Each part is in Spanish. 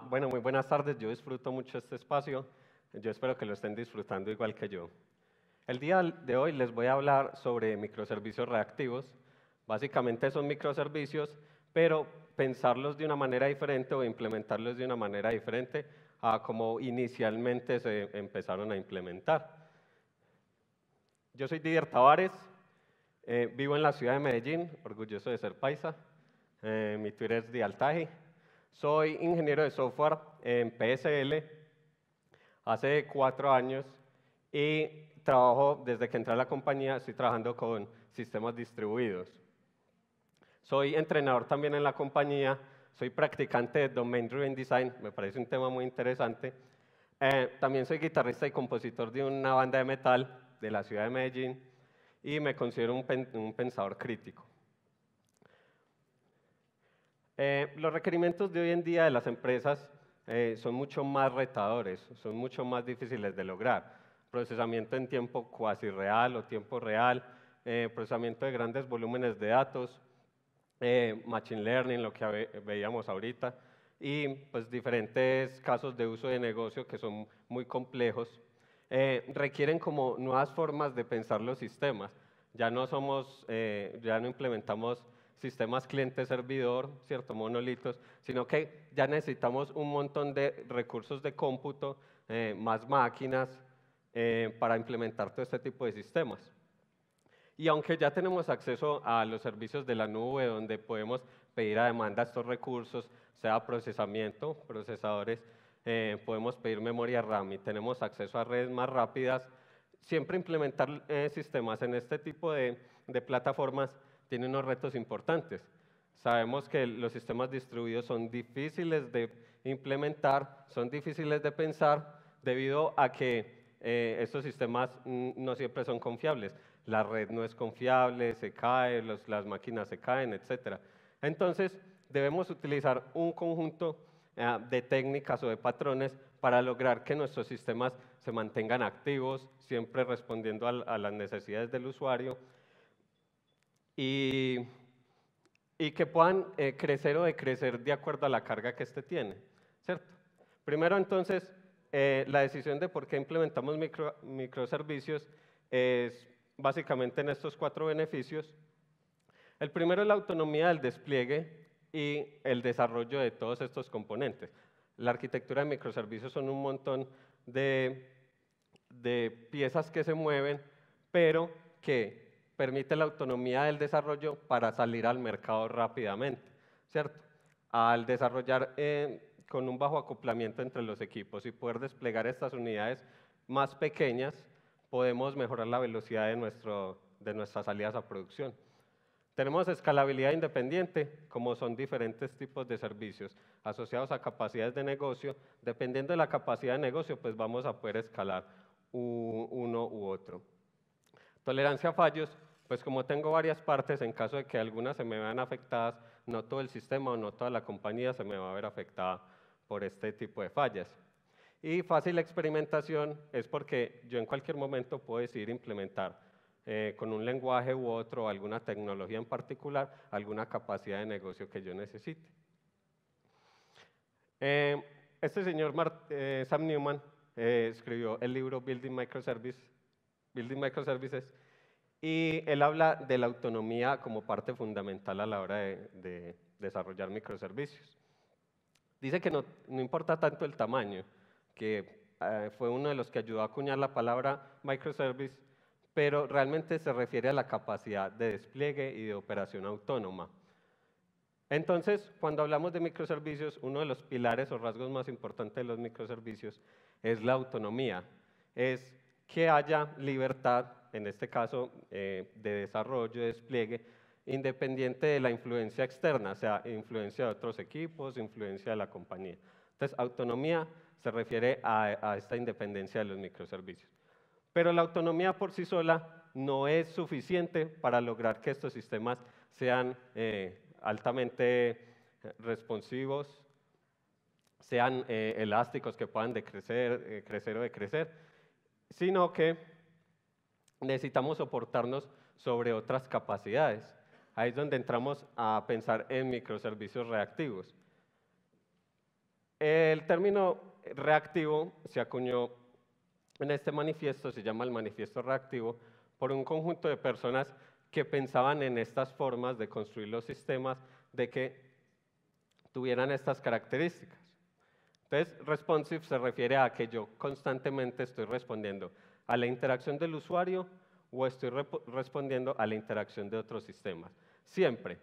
Bueno, muy buenas tardes. Yo disfruto mucho este espacio. Yo espero que lo estén disfrutando igual que yo. El día de hoy les voy a hablar sobre microservicios reactivos. Básicamente son microservicios, pero pensarlos de una manera diferente o implementarlos de una manera diferente a como inicialmente se empezaron a implementar. Yo soy Didier Tavares, vivo en la ciudad de Medellín, orgulloso de ser paisa. Mi Twitter es Dialtaji. Soy ingeniero de software en PSL hace 4 años y trabajo, desde que entré a la compañía, estoy trabajando con sistemas distribuidos. Soy entrenador también en la compañía, soy practicante de Domain Driven Design, me parece un tema muy interesante. También soy guitarrista y compositor de una banda de metal de la ciudad de Medellín y me considero un pensador crítico. Los requerimientos de hoy en día de las empresas son mucho más retadores, son mucho más difíciles de lograr. Procesamiento en tiempo cuasi real o tiempo real, procesamiento de grandes volúmenes de datos, machine learning, lo que veíamos ahorita, y pues diferentes casos de uso de negocio que son muy complejos. Requieren como nuevas formas de pensar los sistemas. Ya no implementamos sistemas cliente-servidor, ¿cierto? Monolitos, sino que ya necesitamos un montón de recursos de cómputo, más máquinas, para implementar todo este tipo de sistemas. Y aunque ya tenemos acceso a los servicios de la nube, donde podemos pedir a demanda estos recursos, sea procesamiento, procesadores, podemos pedir memoria RAM y tenemos acceso a redes más rápidas, siempre implementar sistemas en este tipo de plataformas tiene unos retos importantes. Sabemos que los sistemas distribuidos son difíciles de implementar, son difíciles de pensar, debido a que estos sistemas no siempre son confiables. La red no es confiable, se cae, las máquinas se caen, etc. Entonces, debemos utilizar un conjunto de técnicas o de patrones para lograr que nuestros sistemas se mantengan activos, siempre respondiendo a las necesidades del usuario y que puedan crecer o decrecer de acuerdo a la carga que éste tiene, ¿cierto? Primero, entonces, la decisión de por qué implementamos microservicios es básicamente en estos 4 beneficios. El primero es la autonomía del despliegue y el desarrollo de todos estos componentes. La arquitectura de microservicios son un montón de piezas que se mueven, pero que permite la autonomía del desarrollo para salir al mercado rápidamente, ¿cierto? Al desarrollar con un bajo acoplamiento entre los equipos y poder desplegar estas unidades más pequeñas, podemos mejorar la velocidad de nuestras salidas a producción. Tenemos escalabilidad independiente, como son diferentes tipos de servicios asociados a capacidades de negocio. Dependiendo de la capacidad de negocio, pues vamos a poder escalar uno u otro. Tolerancia a fallos, pues como tengo varias partes, en caso de que algunas se me vean afectadas, no todo el sistema o no toda la compañía se me va a ver afectada por este tipo de fallas. Y fácil experimentación es porque yo en cualquier momento puedo decidir implementar con un lenguaje u otro, alguna tecnología en particular, alguna capacidad de negocio que yo necesite. Este señor Sam Newman escribió el libro Building Microservices, y él habla de la autonomía como parte fundamental a la hora de desarrollar microservicios. Dice que no importa tanto el tamaño, que fue uno de los que ayudó a acuñar la palabra microservice, pero realmente se refiere a la capacidad de despliegue y de operación autónoma. Entonces, cuando hablamos de microservicios, uno de los pilares o rasgos más importantes de los microservicios es la autonomía. Es que haya libertad, en este caso, de desarrollo, de despliegue, independiente de la influencia externa, o sea, influencia de otros equipos, influencia de la compañía. Entonces, autonomía se refiere a esta independencia de los microservicios. Pero la autonomía por sí sola no es suficiente para lograr que estos sistemas sean altamente responsivos, sean elásticos, que puedan crecer o decrecer, sino que necesitamos soportarnos sobre otras capacidades. Ahí es donde entramos a pensar en microservicios reactivos. El término reactivo se acuñó en este manifiesto, se llama el manifiesto reactivo, por un conjunto de personas que pensaban en estas formas de construir los sistemas, de que tuvieran estas características. Entonces, responsive se refiere a que yo constantemente estoy respondiendo a la interacción del usuario o estoy respondiendo a la interacción de otros sistemas. Siempre.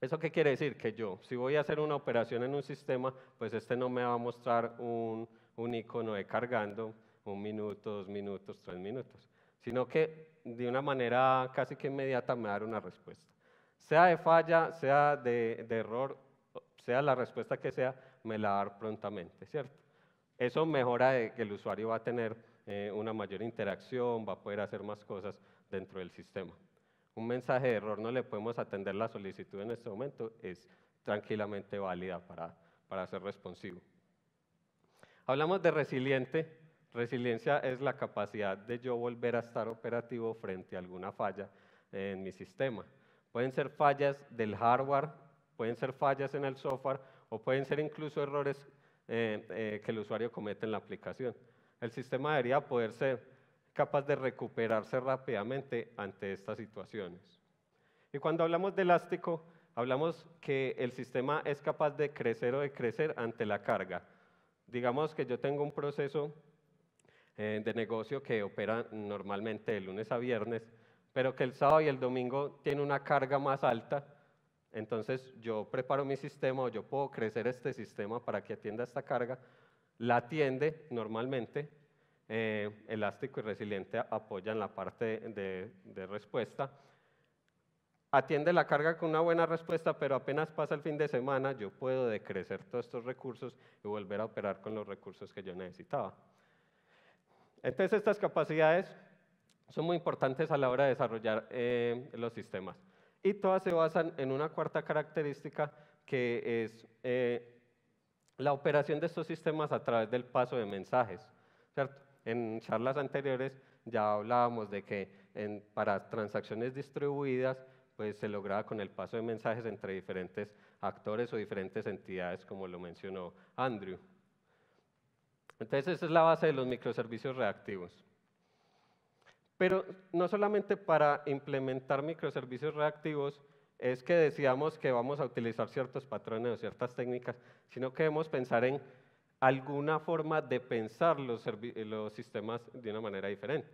¿Eso qué quiere decir? Que yo, si voy a hacer una operación en un sistema, pues este no me va a mostrar un icono de cargando 1 minuto, 2 minutos, 3 minutos, sino que de una manera casi que inmediata me va a dar una respuesta. Sea de falla, sea de error, sea la respuesta que sea, me la va a dar prontamente, ¿cierto? Eso mejora de que el usuario va a tener una mayor interacción, va a poder hacer más cosas dentro del sistema. Un mensaje de error no le podemos atender la solicitud en este momento, es tranquilamente válida para ser responsivo. Hablamos de resiliente. Resiliencia es la capacidad de yo volver a estar operativo frente a alguna falla en mi sistema. Pueden ser fallas del hardware, pueden ser fallas en el software o pueden ser incluso errores que el usuario comete en la aplicación. El sistema debería poder ser capaz de recuperarse rápidamente ante estas situaciones. Y cuando hablamos de elástico, hablamos que el sistema es capaz de crecer o decrecer ante la carga. Digamos que yo tengo un proceso de negocio que opera normalmente de lunes a viernes, pero que el sábado y el domingo tiene una carga más alta. Entonces yo preparo mi sistema o yo puedo crecer este sistema para que atienda esta carga. La atiende normalmente. Elástico y resiliente apoyan la parte de respuesta. Atiende la carga con una buena respuesta, pero apenas pasa el fin de semana, yo puedo decrecer todos estos recursos y volver a operar con los recursos que yo necesitaba. Entonces, estas capacidades son muy importantes a la hora de desarrollar los sistemas. Y todas se basan en una cuarta característica, que es la operación de estos sistemas a través del paso de mensajes, ¿cierto? En charlas anteriores ya hablábamos de que para transacciones distribuidas pues se lograba con el paso de mensajes entre diferentes actores o diferentes entidades, como lo mencionó Andrew. Entonces esa es la base de los microservicios reactivos. Pero no solamente para implementar microservicios reactivos es que decíamos que vamos a utilizar ciertos patrones o ciertas técnicas, sino que debemos pensar en alguna forma de pensar los sistemas de una manera diferente.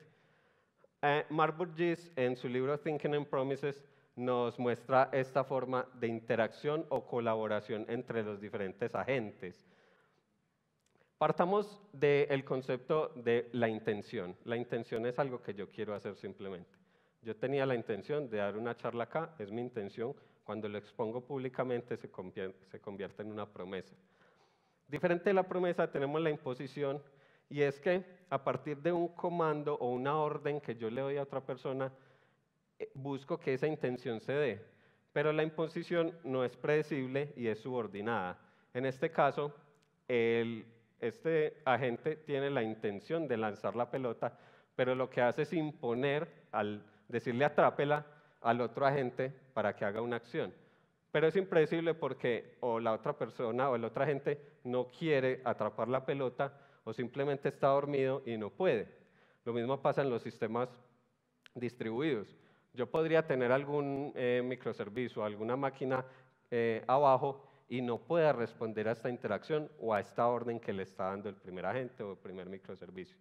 Mark Burgess, en su libro Thinking and Promises, nos muestra esta forma de interacción o colaboración entre los diferentes agentes. Partamos del concepto de la intención. La intención es algo que yo quiero hacer simplemente. Yo tenía la intención de dar una charla acá, es mi intención. Cuando lo expongo públicamente se convierte en una promesa. Diferente de la promesa tenemos la imposición, y es que a partir de un comando o una orden que yo le doy a otra persona, busco que esa intención se dé. Pero la imposición no es predecible y es subordinada. En este caso, este agente tiene la intención de lanzar la pelota, pero lo que hace es imponer, al decirle atrápela, al otro agente para que haga una acción. Pero es impredecible porque o la otra persona o el otro agente no quiere atrapar la pelota o simplemente está dormido y no puede. Lo mismo pasa en los sistemas distribuidos. Yo podría tener algún microservicio, alguna máquina abajo y no pueda responder a esta interacción o a esta orden que le está dando el primer agente o el primer microservicio.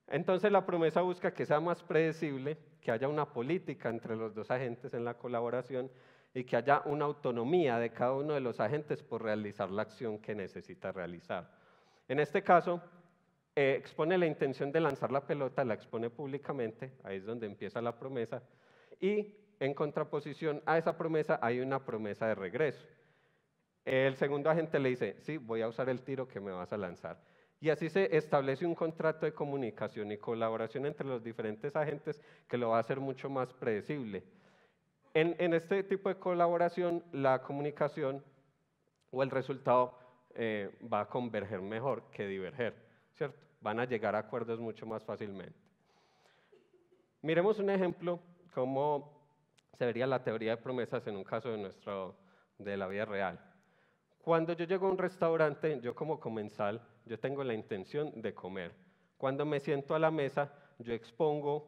Entonces la promesa busca que sea más predecible, que haya una política entre los dos agentes en la colaboración y que haya una autonomía de cada uno de los agentes por realizar la acción que necesita realizar. En este caso, expone la intención de lanzar la pelota, la expone públicamente, ahí es donde empieza la promesa, y en contraposición a esa promesa hay una promesa de regreso. El segundo agente le dice, sí, voy a usar el tiro que me vas a lanzar. Y así se establece un contrato de comunicación y colaboración entre los diferentes agentes que lo va a hacer mucho más predecible. En este tipo de colaboración, la comunicación o el resultado va a converger mejor que diverger, ¿cierto? Van a llegar a acuerdos mucho más fácilmente. Miremos un ejemplo cómo se vería la teoría de promesas en un caso de la vida real. Cuando yo llego a un restaurante, yo como comensal, yo tengo la intención de comer. Cuando me siento a la mesa, yo expongo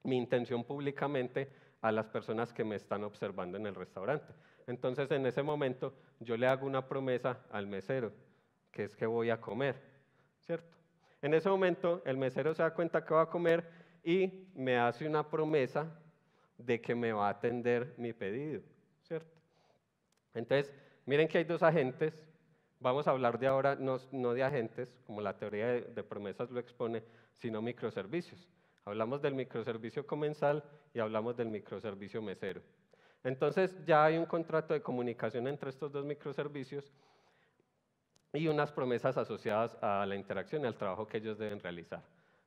mi intención públicamente a las personas que me están observando en el restaurante. Entonces, en ese momento, yo le hago una promesa al mesero, que es que voy a comer, ¿cierto? En ese momento, el mesero se da cuenta que va a comer y me hace una promesa de que me va a atender mi pedido, ¿cierto? Entonces, miren que hay dos agentes. Vamos a hablar de ahora no de agentes, como la teoría de promesas lo expone, sino microservicios. Hablamos del microservicio comensal y hablamos del microservicio mesero. Entonces, ya hay un contrato de comunicación entre estos dos microservicios y unas promesas asociadas a la interacción y al trabajo que ellos deben realizar.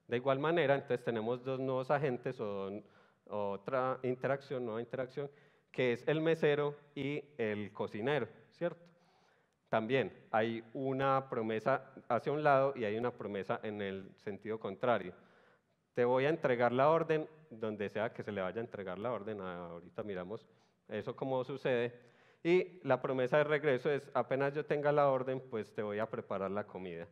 De igual manera, entonces tenemos dos nuevos agentes o otra interacción, nueva interacción, que es el mesero y el cocinero, ¿cierto? También hay una promesa hacia un lado y hay una promesa en el sentido contrario. Te voy a entregar la orden, donde sea que se le vaya a entregar la orden, ahorita miramos eso cómo sucede. Y la promesa de regreso es, apenas yo tenga la orden, pues te voy a preparar la comida.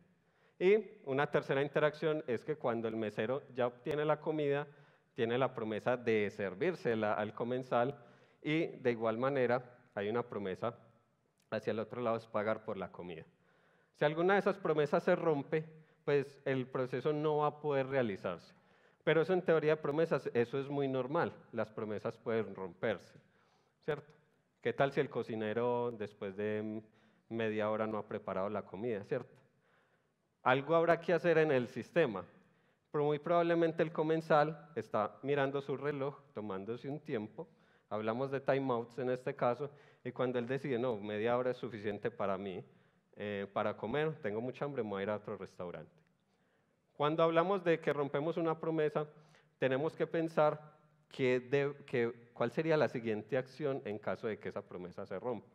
Y una tercera interacción es que cuando el mesero ya obtiene la comida, tiene la promesa de servírsela al comensal y de igual manera hay una promesa hacia el otro lado, es pagar por la comida. Si alguna de esas promesas se rompe, pues el proceso no va a poder realizarse. Pero eso en teoría de promesas, eso es muy normal, las promesas pueden romperse, ¿cierto? ¿Qué tal si el cocinero después de media hora no ha preparado la comida, ¿cierto? Algo habrá que hacer en el sistema, pero muy probablemente el comensal está mirando su reloj, tomándose un tiempo, hablamos de timeouts en este caso, y cuando él decide, no, media hora es suficiente para mí, para comer, tengo mucha hambre, me voy a ir a otro restaurante. Cuando hablamos de que rompemos una promesa, tenemos que pensar cuál sería la siguiente acción en caso de que esa promesa se rompa.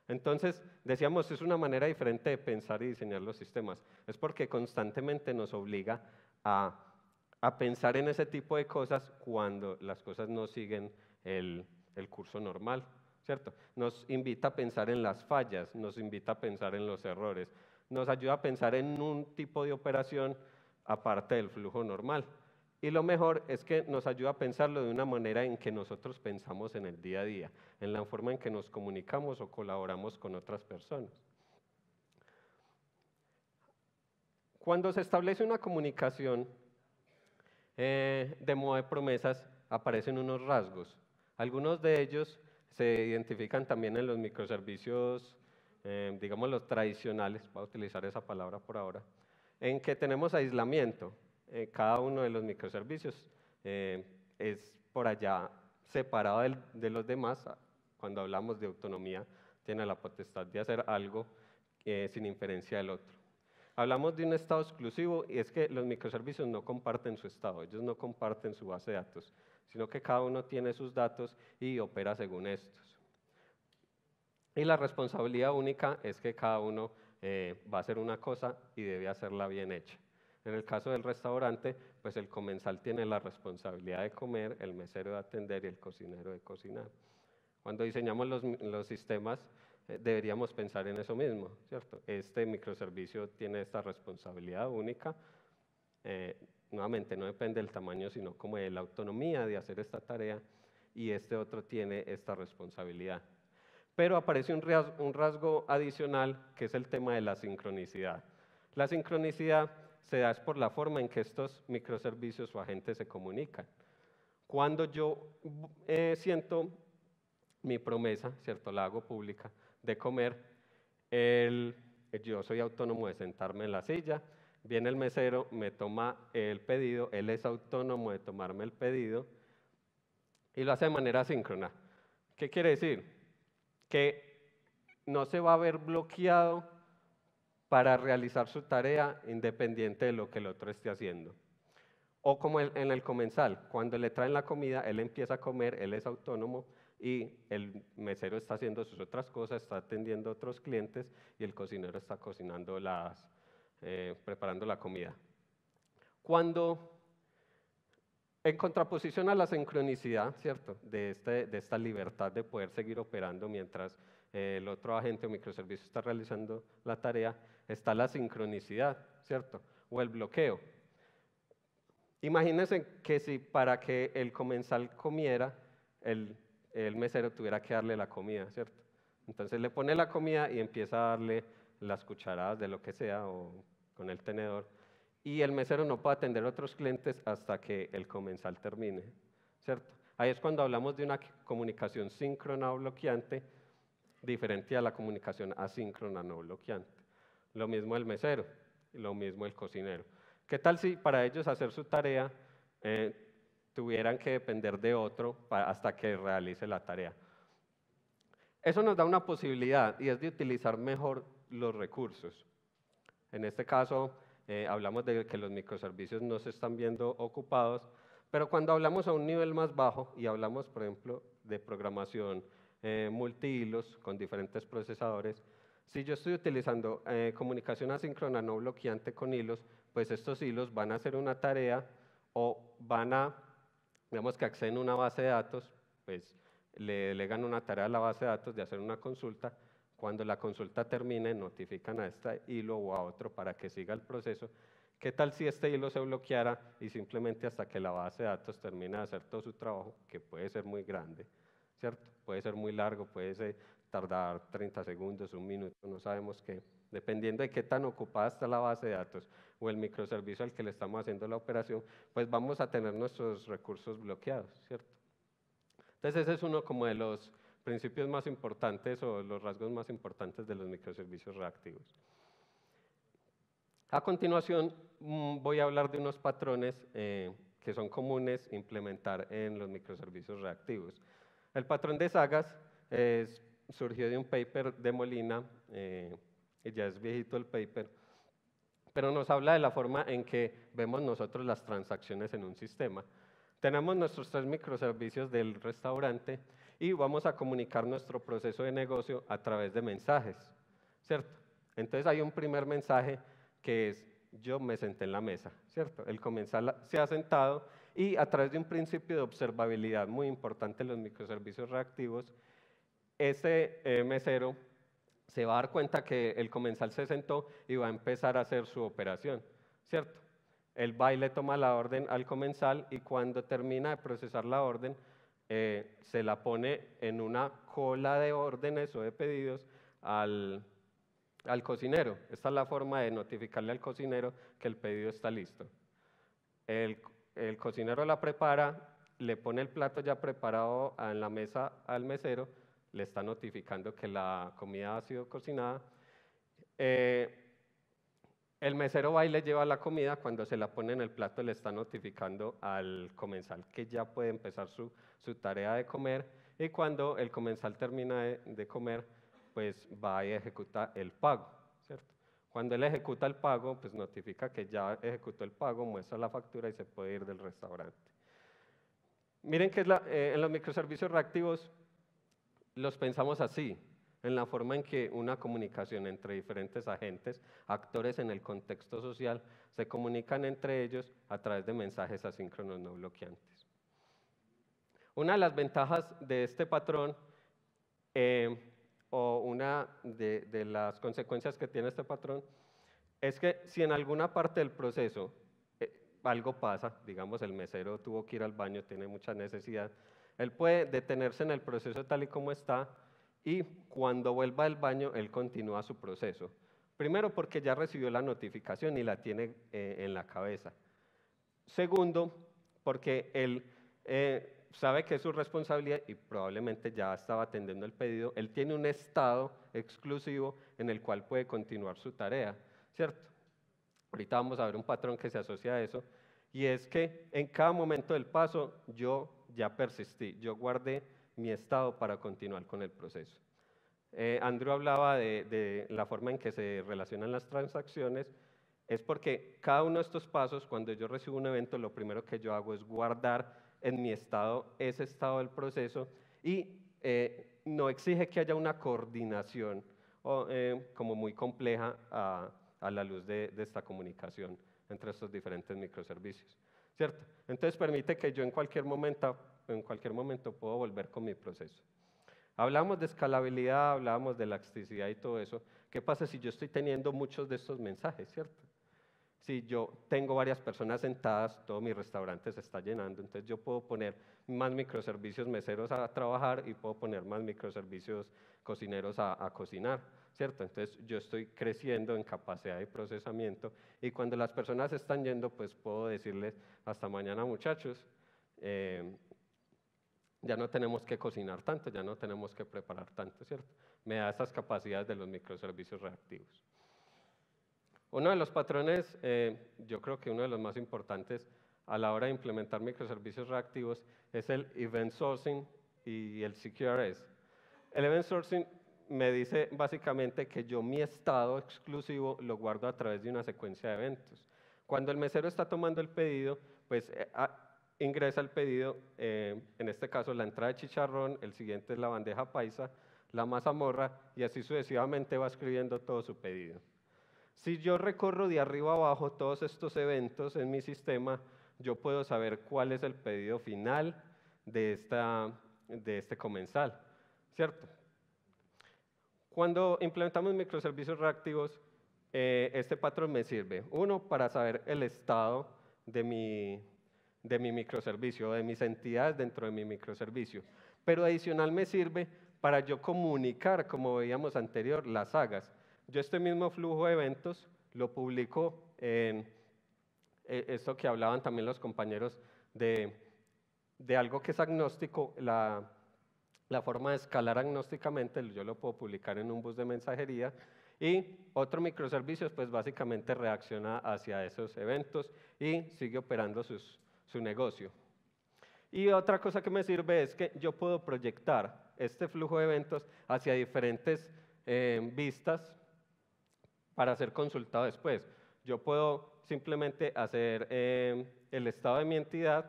Entonces, decíamos, es una manera diferente de pensar y diseñar los sistemas. Es porque constantemente nos obliga a pensar en ese tipo de cosas cuando las cosas no siguen el curso normal, ¿cierto? Nos invita a pensar en las fallas, nos invita a pensar en los errores, nos ayuda a pensar en un tipo de operación aparte del flujo normal. Y lo mejor es que nos ayuda a pensarlo de una manera en que nosotros pensamos en el día a día, en la forma en que nos comunicamos o colaboramos con otras personas. Cuando se establece una comunicación de modo de promesas, aparecen unos rasgos. Algunos de ellos se identifican también en los microservicios, digamos los tradicionales, voy a utilizar esa palabra por ahora, en que tenemos aislamiento. Cada uno de los microservicios es por allá separado de los demás. Cuando hablamos de autonomía, tiene la potestad de hacer algo sin inferencia del otro. Hablamos de un estado exclusivo y es que los microservicios no comparten su estado, ellos no comparten su base de datos, sino que cada uno tiene sus datos y opera según estos. Y la responsabilidad única es que cada uno va a hacer una cosa y debe hacerla bien hecha. En el caso del restaurante, pues el comensal tiene la responsabilidad de comer, el mesero de atender y el cocinero de cocinar. Cuando diseñamos los sistemas, deberíamos pensar en eso mismo, ¿cierto? Este microservicio tiene esta responsabilidad única. Nuevamente, no depende del tamaño, sino como de la autonomía de hacer esta tarea, y este otro tiene esta responsabilidad. Pero aparece un rasgo adicional, que es el tema de la sincronicidad. La sincronicidad se da por la forma en que estos microservicios o agentes se comunican. Cuando yo siento mi promesa, ¿cierto? La hago pública, de comer, yo soy autónomo de sentarme en la silla, viene el mesero, me toma el pedido, él es autónomo de tomarme el pedido y lo hace de manera síncrona. ¿Qué quiere decir? Que no se va a ver bloqueado para realizar su tarea independiente de lo que el otro esté haciendo. O como en el comensal, cuando le traen la comida, él empieza a comer, él es autónomo y el mesero está haciendo sus otras cosas, está atendiendo a otros clientes y el cocinero está cocinando preparando la comida. Cuando, en contraposición a la sincronicidad, ¿cierto? De esta libertad de poder seguir operando mientras el otro agente o microservicio está realizando la tarea, está la sincronicidad, ¿cierto? O el bloqueo. Imagínense que si para que el comensal comiera, el mesero tuviera que darle la comida, ¿cierto? Entonces le pone la comida y empieza a darle las cucharadas de lo que sea o con el tenedor. Y el mesero no puede atender a otros clientes hasta que el comensal termine, ¿cierto? Ahí es cuando hablamos de una comunicación síncrona o bloqueante, diferente a la comunicación asíncrona no bloqueante. Lo mismo el mesero, lo mismo el cocinero. ¿Qué tal si para ellos hacer su tarea tuvieran que depender de otro hasta que realice la tarea? Eso nos da una posibilidad y es de utilizar mejor los recursos. En este caso, hablamos de que los microservicios no se están viendo ocupados, pero cuando hablamos a un nivel más bajo y hablamos, por ejemplo, de programación multihilos con diferentes procesadores, si yo estoy utilizando comunicación asíncrona no bloqueante con hilos, pues estos hilos van a hacer una tarea o van a, digamos que acceden a una base de datos, pues le delegan una tarea a la base de datos de hacer una consulta. Cuando la consulta termine, notifican a este hilo o a otro para que siga el proceso. ¿Qué tal si este hilo se bloqueara y simplemente hasta que la base de datos termine de hacer todo su trabajo, que puede ser muy grande, ¿cierto? Puede ser muy largo, puede tardar 30 segundos, un minuto, no sabemos qué. Dependiendo de qué tan ocupada está la base de datos o el microservicio al que le estamos haciendo la operación, pues vamos a tener nuestros recursos bloqueados, ¿cierto? Entonces ese es uno como de los principios más importantes o los rasgos más importantes de los microservicios reactivos. A continuación voy a hablar de unos patrones que son comunes implementar en los microservicios reactivos. El patrón de sagas surgió de un paper de Molina, y ya es viejito el paper, pero nos habla de la forma en que vemos nosotros las transacciones en un sistema. Tenemos nuestros 3 microservicios del restaurante y vamos a comunicar nuestro proceso de negocio a través de mensajes, ¿cierto? Entonces hay un primer mensaje que es, yo me senté en la mesa, ¿cierto? El comensal se ha sentado y a través de un principio de observabilidad muy importante en los microservicios reactivos, ese mesero se va a dar cuenta que el comensal se sentó y va a empezar a hacer su operación, ¿cierto? Él va y le toma la orden al comensal y cuando termina de procesar la orden, se la pone en una cola de órdenes o de pedidos al cocinero. Esta es la forma de notificarle al cocinero que el pedido está listo. El cocinero la prepara, le pone el plato ya preparado en la mesa al mesero, le está notificando que la comida ha sido cocinada. El mesero va y le lleva la comida, cuando se la pone en el plato le está notificando al comensal que ya puede empezar su tarea de comer y cuando el comensal termina de comer, pues va y ejecuta el pago, ¿cierto? Cuando él ejecuta el pago, pues notifica que ya ejecutó el pago, muestra la factura y se puede ir del restaurante. Miren que en los microservicios reactivos los pensamos así, en la forma en que una comunicación entre diferentes agentes, actores en el contexto social, se comunican entre ellos a través de mensajes asíncronos no bloqueantes. Una de las ventajas de este patrón, o una de las consecuencias que tiene este patrón, es que si en alguna parte del proceso algo pasa, digamos el mesero tuvo que ir al baño, tiene mucha necesidad, él puede detenerse en el proceso tal y como está y cuando vuelva del baño, él continúa su proceso. Primero, porque ya recibió la notificación y la tiene en la cabeza. Segundo, porque él sabe que es su responsabilidad y probablemente ya estaba atendiendo el pedido. Él tiene un estado exclusivo en el cual puede continuar su tarea, ¿cierto? Ahorita vamos a ver un patrón que se asocia a eso, y es que en cada momento del paso yo ya persistí, yo guardé mi estado para continuar con el proceso. Andrew hablaba de la forma en que se relacionan las transacciones, es porque cada uno de estos pasos, cuando yo recibo un evento, lo primero que yo hago es guardar en mi estado ese estado del proceso y no exige que haya una coordinación como muy compleja a la luz de esta comunicación entre estos diferentes microservicios, ¿cierto? Entonces permite que yo en cualquier momento puedo volver con mi proceso. Hablamos de escalabilidad, hablábamos de elasticidad y todo eso. ¿Qué pasa si yo estoy teniendo muchos de estos mensajes, cierto? Si yo tengo varias personas sentadas, todo mi restaurante se está llenando, entonces yo puedo poner más microservicios meseros a trabajar y puedo poner más microservicios cocineros a cocinar, ¿cierto? Entonces yo estoy creciendo en capacidad de procesamiento y cuando las personas están yendo, pues puedo decirles hasta mañana, muchachos, ya no tenemos que cocinar tanto, ya no tenemos que preparar tanto, ¿cierto? Me da esas capacidades de los microservicios reactivos. Uno de los patrones, yo creo que uno de los más importantes a la hora de implementar microservicios reactivos es el Event Sourcing y el CQRS. El Event Sourcing me dice básicamente que yo mi estado exclusivo lo guardo a través de una secuencia de eventos. Cuando el mesero está tomando el pedido, pues ingresa el pedido, en este caso la entrada de chicharrón, el siguiente es la bandeja paisa, la mazamorra y así sucesivamente va escribiendo todo su pedido. Si yo recorro de arriba abajo todos estos eventos en mi sistema, yo puedo saber cuál es el pedido final de este comensal, ¿cierto? Cuando implementamos microservicios reactivos, este patrón me sirve, uno, para saber el estado de mi microservicio, de mis entidades dentro de mi microservicio, pero adicional me sirve para yo comunicar, como veíamos anterior, las sagas. Yo este mismo flujo de eventos lo publico en esto que hablaban también los compañeros de algo que es agnóstico, la forma de escalar agnósticamente, yo lo puedo publicar en un bus de mensajería y otro microservicio pues básicamente reacciona hacia esos eventos y sigue operando su negocio. Y otra cosa que me sirve es que yo puedo proyectar este flujo de eventos hacia diferentes vistas para ser consultado después. Yo puedo simplemente hacer el estado de mi entidad,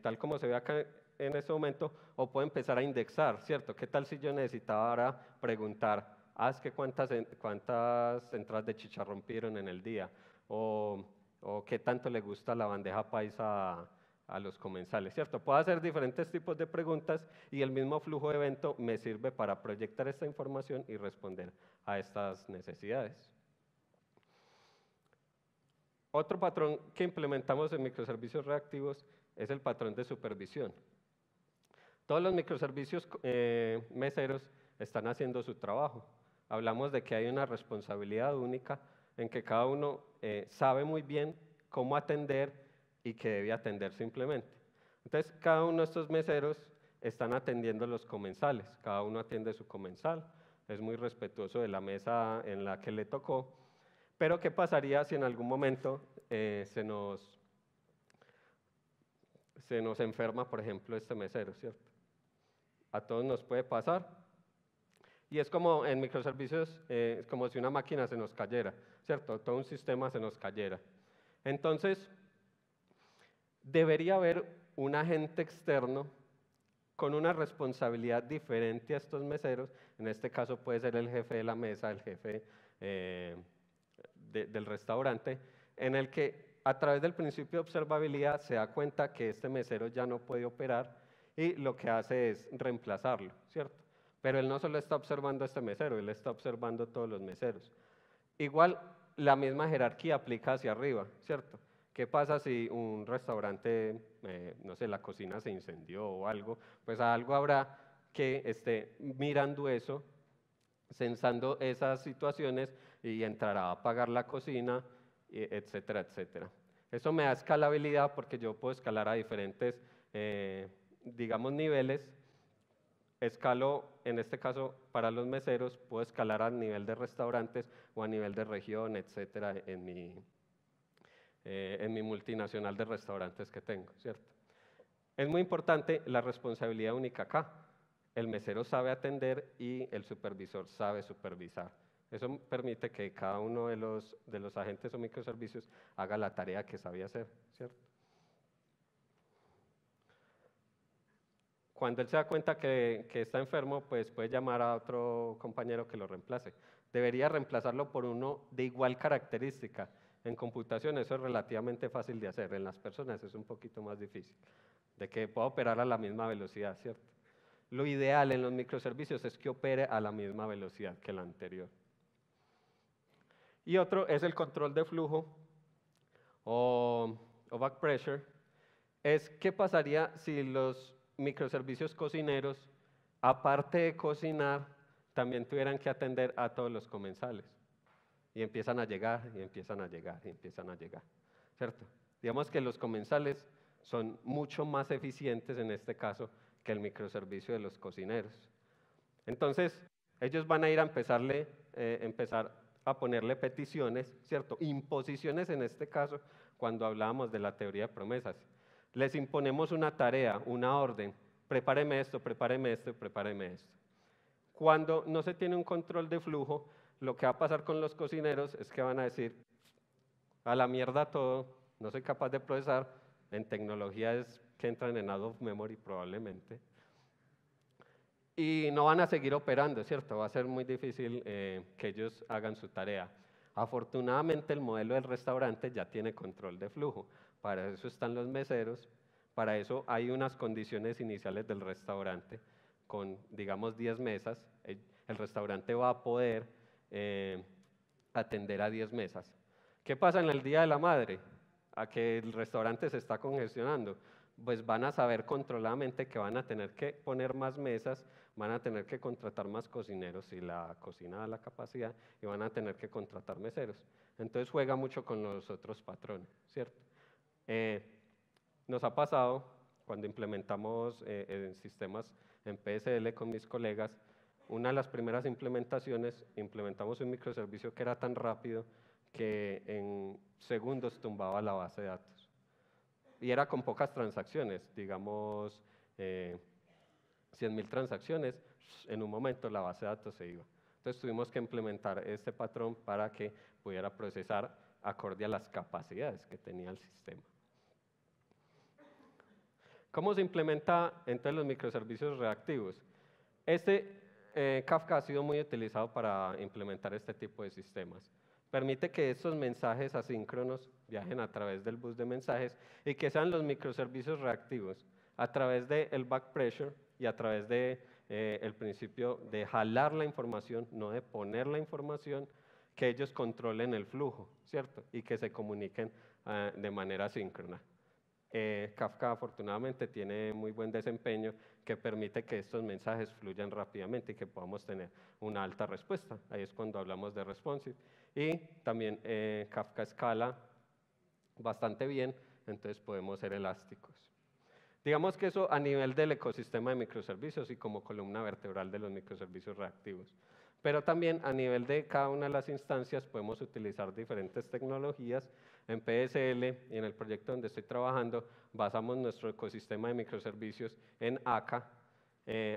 tal como se ve acá en este momento, o puedo empezar a indexar, ¿cierto? ¿Qué tal si yo necesitaba ahora preguntar, es que cuántas entradas de chicharrón pidieron en el día? O qué tanto le gusta la bandeja paisa a los comensales, ¿cierto? Puedo hacer diferentes tipos de preguntas y el mismo flujo de evento me sirve para proyectar esta información y responder a estas necesidades. Otro patrón que implementamos en microservicios reactivos es el patrón de supervisión. Todos los microservicios meseros están haciendo su trabajo. Hablamos de que hay una responsabilidad única en que cada uno sabe muy bien cómo atender y que debe atender simplemente. Entonces, cada uno de estos meseros están atendiendo los comensales. Cada uno atiende su comensal, es muy respetuoso de la mesa en la que le tocó. Pero, ¿qué pasaría si en algún momento se nos enferma, por ejemplo, este mesero, ¿cierto? A todos nos puede pasar. Y es como en microservicios, es como si una máquina se nos cayera, ¿cierto? Todo un sistema se nos cayera. Entonces, debería haber un agente externo con una responsabilidad diferente a estos meseros. En este caso puede ser el jefe de la mesa, el jefe del restaurante, en el que a través del principio de observabilidad se da cuenta que este mesero ya no puede operar y lo que hace es reemplazarlo, ¿cierto? Pero él no solo está observando a este mesero, él está observando a todos los meseros. Igual, la misma jerarquía aplica hacia arriba, ¿cierto? ¿Qué pasa si un restaurante, no sé, la cocina se incendió o algo? Pues algo habrá que esté mirando eso, censando esas situaciones y entrará a apagar la cocina, etcétera, etcétera. Eso me da escalabilidad porque yo puedo escalar a diferentes, digamos, niveles. Escalo, en este caso, para los meseros, puedo escalar a nivel de restaurantes o a nivel de región, etcétera, en mi multinacional de restaurantes que tengo, ¿cierto? Es muy importante la responsabilidad única acá. El mesero sabe atender y el supervisor sabe supervisar. Eso permite que cada uno de los agentes o microservicios haga la tarea que sabía hacer, ¿cierto? Cuando él se da cuenta que está enfermo, pues puede llamar a otro compañero que lo reemplace. Debería reemplazarlo por uno de igual característica. En computación eso es relativamente fácil de hacer, en las personas es un poquito más difícil, de que pueda operar a la misma velocidad, ¿cierto? lo ideal en los microservicios es que opere a la misma velocidad que el anterior. Y otro es el control de flujo o back pressure. Es qué pasaría si los microservicios cocineros, aparte de cocinar, también tuvieran que atender a todos los comensales. Y empiezan a llegar, y empiezan a llegar, y empiezan a llegar, ¿cierto? Digamos que los comensales son mucho más eficientes en este caso que el microservicio de los cocineros. Entonces, ellos van a ir a empezar a ponerle peticiones, ¿cierto? Imposiciones en este caso, cuando hablábamos de la teoría de promesas. Les imponemos una tarea, una orden, prepáreme esto, prepáreme esto, prepáreme esto. Cuando no se tiene un control de flujo, lo que va a pasar con los cocineros es que van a decir, a la mierda todo, no soy capaz de procesar, en tecnologías que entran en out of memory probablemente, y no van a seguir operando, ¿cierto? Va a ser muy difícil que ellos hagan su tarea. Afortunadamente el modelo del restaurante ya tiene control de flujo, para eso están los meseros, para eso hay unas condiciones iniciales del restaurante, con digamos 10 mesas, el restaurante va a poder atender a 10 mesas. ¿Qué pasa en el Día de la Madre? A que el restaurante se está congestionando, pues van a saber controladamente que van a tener que poner más mesas, van a tener que contratar más cocineros si la cocina da la capacidad y van a tener que contratar meseros. Entonces juega mucho con los otros patrones, ¿cierto? Nos ha pasado cuando implementamos sistemas en PSL con mis colegas, una de las primeras implementaciones, implementamos un microservicio que era tan rápido que en segundos tumbaba la base de datos. Y era con pocas transacciones, digamos 100.000 transacciones, en un momento la base de datos se iba. Entonces tuvimos que implementar este patrón para que pudiera procesar acorde a las capacidades que tenía el sistema. ¿Cómo se implementa entonces los microservicios reactivos? Kafka ha sido muy utilizado para implementar este tipo de sistemas. Permite que estos mensajes asíncronos viajen a través del bus de mensajes y que sean los microservicios reactivos a través del back pressure y a través de el principio de jalar la información, no de poner la información, que ellos controlen el flujo, ¿cierto? Y que se comuniquen de manera síncrona. Kafka afortunadamente tiene muy buen desempeño que permite que estos mensajes fluyan rápidamente y que podamos tener una alta respuesta. Ahí es cuando hablamos de responsive. Y también Kafka escala bastante bien, entonces podemos ser elásticos. Digamos que eso a nivel del ecosistema de microservicios y como columna vertebral de los microservicios reactivos. Pero también a nivel de cada una de las instancias podemos utilizar diferentes tecnologías. En PSL y en el proyecto donde estoy trabajando basamos nuestro ecosistema de microservicios en ACA.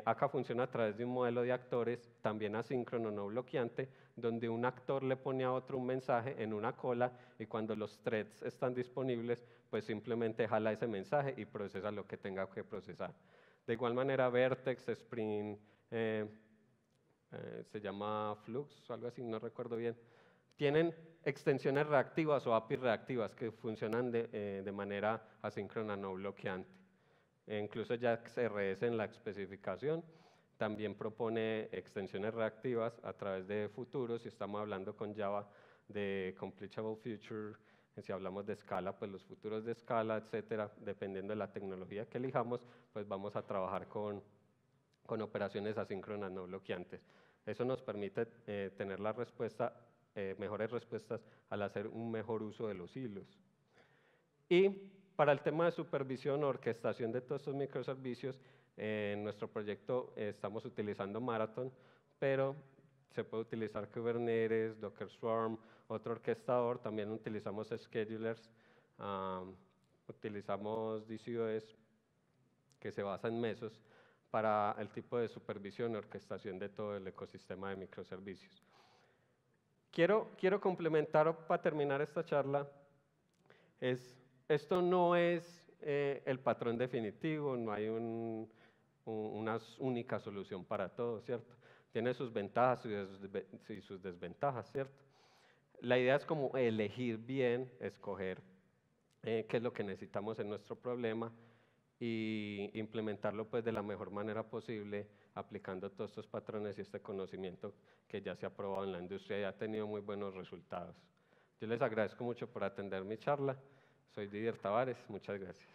ACA funciona a través de un modelo de actores, también asíncrono, no bloqueante, donde un actor le pone a otro un mensaje en una cola y cuando los threads están disponibles, pues simplemente jala ese mensaje y procesa lo que tenga que procesar. De igual manera, Vertex, Spring, se llama Flux o algo así, no recuerdo bien, tienen extensiones reactivas o APIs reactivas que funcionan de manera asíncrona no bloqueante. Incluso JAX-RS en la especificación también propone extensiones reactivas a través de futuros. Si estamos hablando con Java de Completable Future, si hablamos de escala, pues los futuros de escala, etcétera, dependiendo de la tecnología que elijamos, pues vamos a trabajar con operaciones asíncronas no bloqueantes. Eso nos permite tener la respuesta, mejores respuestas al hacer un mejor uso de los hilos. Y para el tema de supervisión o orquestación de todos estos microservicios, en nuestro proyecto estamos utilizando Marathon, pero se puede utilizar Kubernetes, Docker Swarm, otro orquestador, también utilizamos schedulers, utilizamos DCOS, que se basa en mesos, para el tipo de supervisión y orquestación de todo el ecosistema de microservicios. Quiero complementar para terminar esta charla, esto no es el patrón definitivo, no hay una única solución para todo, ¿cierto? Tiene sus ventajas y sus desventajas, ¿cierto? La idea es como elegir bien, escoger qué es lo que necesitamos en nuestro problema y implementarlo pues de la mejor manera posible, aplicando todos estos patrones y este conocimiento que ya se ha probado en la industria y ha tenido muy buenos resultados. Yo les agradezco mucho por atender mi charla. Soy Didier Tavares. Muchas gracias.